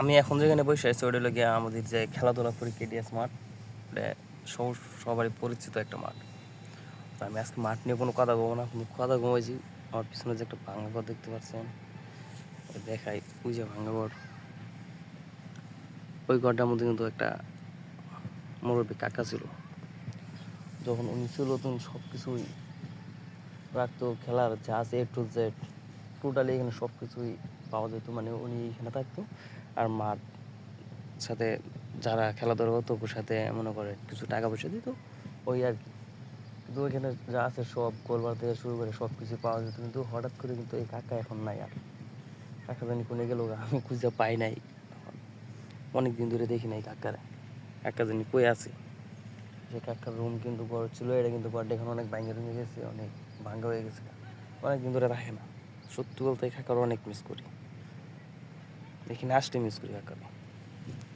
আমি এখন যেখানে বসে আছি ওটা হলো গিয়া আমাদের যে খেলাধুলা করি কেডিএস মাঠ, এটা সবারই পরিচিত একটা মাঠ। তো আমি আজকে মাঠ নিয়ে কোনো কথা বলবো না, কিন্তু কথা ঘুমাইছি। আমার পিছনে যে একটা ভাঙা ঘর দেখতে পাচ্ছেন, দেখাই ওই যে ভাঙা ঘর, ওই ঘরটার মধ্যে কিন্তু একটা মুরব্বী কাকা ছিল। যখন উনি ছিল তখন সব কিছুই রাখতো, খেলার যা আছে A to Z টোটালি এখানে সব কিছুই পাওয়া যেত। মানে উনি এখানে থাকতো আর মার সাথে যারা খেলাধুলা হতো ওর সাথে মনে করে কিছু টাকা পয়সা দিত, ওই আর কি। কিন্তু ওইখানে যা আছে সব গোলবার থেকে শুরু করে সব কিছু পাওয়া যেত। কিন্তু হঠাৎ করে কিন্তু এই কাকা এখন নাই আর। কাকা জানি কোনে গেল, আমি খুঁজে পাই নাই, অনেক দিন ধরে দেখি নাই কাকারে। কাকা জানি কই আছে। যে কাকার রুম কিন্তু ঘর ছিল, এটা কিন্তু ঘরটা এখন অনেক ভাঙে ভেঙে গেছে, অনেক ভাঙ্গা হয়ে গেছে, অনেক দিন ধরে রাখে না। সত্যি বলতে কাকার অনেক মিস করি, দেখি না আসলে মিস করি কাকারে।